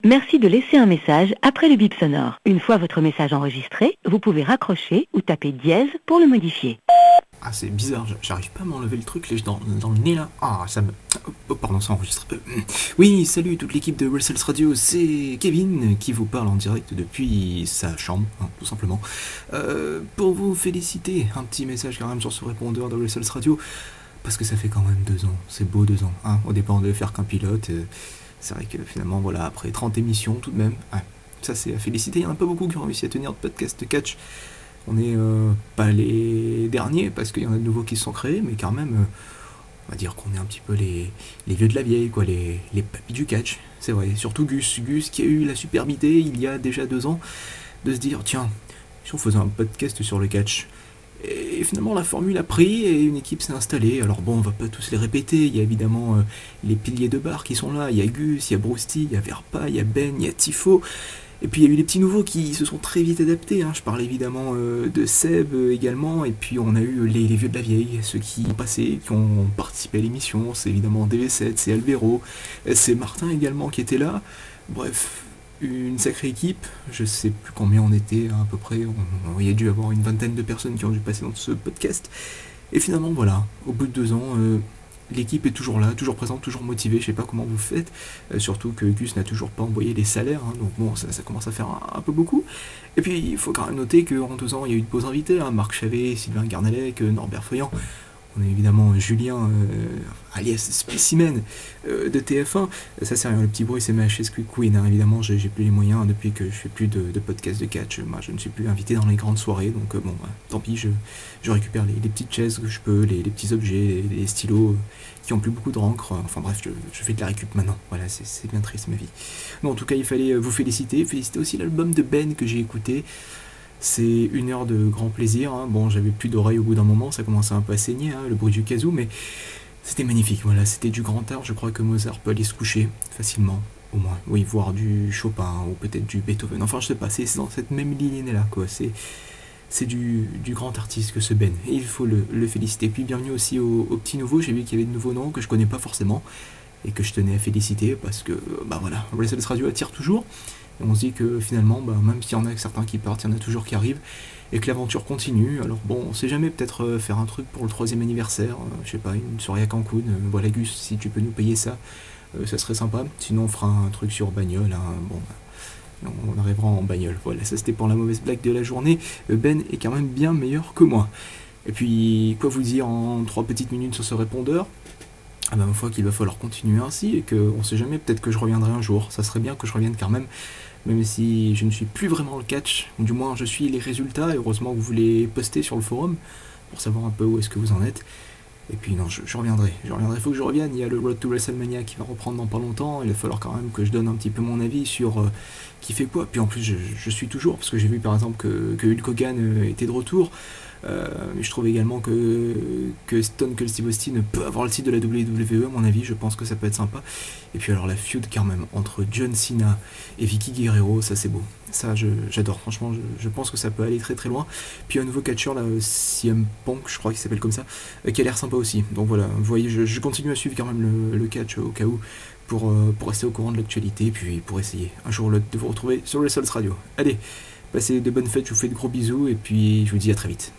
Merci de laisser un message après le bip sonore. Une fois votre message enregistré, vous pouvez raccrocher ou taper dièse pour le modifier. Ah, c'est bizarre, j'arrive pas à m'enlever le truc là, dans le nez là. Ah, ça me... Oh, pardon, ça enregistre. Oui, salut toute l'équipe de Wrestle Radio, c'est Kevin qui vous parle en direct depuis sa chambre, hein, tout simplement. Pour vous féliciter, un petit message quand même sur ce répondeur de Wrestle Radio, parce que ça fait quand même 2 ans, c'est beau 2 ans. Hein. Au départ on devait faire qu'un pilote, c'est vrai que finalement, voilà, après 30 émissions tout de même, ouais, ça c'est à féliciter, il n'y en a pas beaucoup qui ont réussi à tenir de podcast de catch. On n'est pas les derniers, parce qu'il y en a de nouveaux qui se sont créés, mais quand même, on va dire qu'on est un petit peu les vieux de la vieille, quoi, les papis du catch. C'est vrai, surtout Gus qui a eu la superbe idée, il y a déjà 2 ans, de se dire, tiens, si on faisait un podcast sur le catch. Et finalement, la formule a pris et une équipe s'est installée. Alors bon, on va pas tous les répéter, il y a évidemment les piliers de bar qui sont là, il y a Gus, il y a Brousty, il y a Verpa, il y a Ben, il y a Tifo. Et puis il y a eu les petits nouveaux qui se sont très vite adaptés, hein. Je parle évidemment de Seb également, et puis on a eu les vieux de la vieille, ceux qui ont passé, qui ont participé à l'émission, c'est évidemment DV7, c'est Alvero, c'est Martin également qui était là, bref, une sacrée équipe, je sais plus combien on était à peu près, il y a dû avoir une vingtaine de personnes qui ont dû passer dans ce podcast, et finalement voilà, au bout de 2 ans... l'équipe est toujours là, toujours présente, toujours motivée, je sais pas comment vous faites, surtout que Gus n'a toujours pas envoyé les salaires, hein, donc bon, ça commence à faire un peu beaucoup. Et puis, il faut quand même noter qu'en 2 ans, il y a eu de beaux invités, hein, Marc Chavet, Sylvain Garnalec, Norbert Feuillant, on a évidemment Julien, alias Spécimen, de TF1, ça c'est rien, le petit bruit c'est ma chaise Queen, hein, évidemment, j'ai plus les moyens, hein, depuis que je fais plus de podcast de catch, moi je ne suis plus invité dans les grandes soirées, donc bon, tant pis, je récupère les petites chaises que je peux, les petits objets, les stylos qui ont plus beaucoup de rancre, enfin bref, je fais de la récup maintenant, voilà, c'est bien triste ma vie. Bon, en tout cas, il fallait vous féliciter aussi l'album de Ben que j'ai écouté. C'est 1 heure de grand plaisir, hein. Bon, j'avais plus d'oreilles au bout d'un moment, ça commençait un peu à saigner, hein, le bruit du kazoo, mais c'était magnifique, voilà, c'était du grand art, je crois que Mozart peut aller se coucher facilement, au moins, oui, voir du Chopin, ou peut-être du Beethoven, enfin je sais pas, c'est dans cette même lignée-là, quoi, c'est du grand artiste que ce Ben, et il faut le féliciter. Puis bienvenue aussi aux petits nouveaux, j'ai vu qu'il y avait de nouveaux noms que je connais pas forcément, et que je tenais à féliciter, parce que, bah voilà, Wrestle Radio attire toujours, et on se dit que finalement, bah, même s'il y en a certains qui partent, il y en a toujours qui arrivent, et que l'aventure continue. Alors bon, on sait jamais, peut-être faire un truc pour le 3e anniversaire, je sais pas, une soirée à Cancun, voilà Gus, si tu peux nous payer ça, ça serait sympa. Sinon on fera un truc sur bagnole, hein. Bon, on arrivera en bagnole. Voilà, ça c'était pour la mauvaise blague de la journée. Ben est quand même bien meilleur que moi. Et puis, quoi vous dire en 3 petites minutes sur ce répondeur? Ah bah ma foi qu'il va falloir continuer ainsi, et qu'on sait jamais, peut-être que je reviendrai un jour. Ça serait bien que je revienne quand même si je ne suis plus vraiment le catch, ou du moins je suis les résultats, et heureusement que vous les postez sur le forum, pour savoir un peu où est-ce que vous en êtes. Et puis non, je reviendrai, faut que je revienne, il y a le Road to WrestleMania qui va reprendre dans pas longtemps, il va falloir quand même que je donne un petit peu mon avis sur qui fait quoi, puis en plus je suis toujours, parce que j'ai vu par exemple que Hulk Hogan était de retour, mais je trouve également que Stone Cold Steve Austin peut avoir le titre de la WWE, à mon avis, je pense que ça peut être sympa. Et puis alors la feud quand même entre John Cena et Vicky Guerrero, ça c'est beau. Ça j'adore, franchement, je pense que ça peut aller très très loin. Puis un nouveau catcheur là, CM Punk, je crois qu'il s'appelle comme ça, qui a l'air sympa aussi. Donc voilà, vous voyez, je continue à suivre quand même le catch au cas où, pour rester au courant de l'actualité, puis pour essayer un jour ou l'autre de vous retrouver sur Wrestle Radio. Allez, passez de bonnes fêtes, je vous fais de gros bisous, et puis je vous dis à très vite.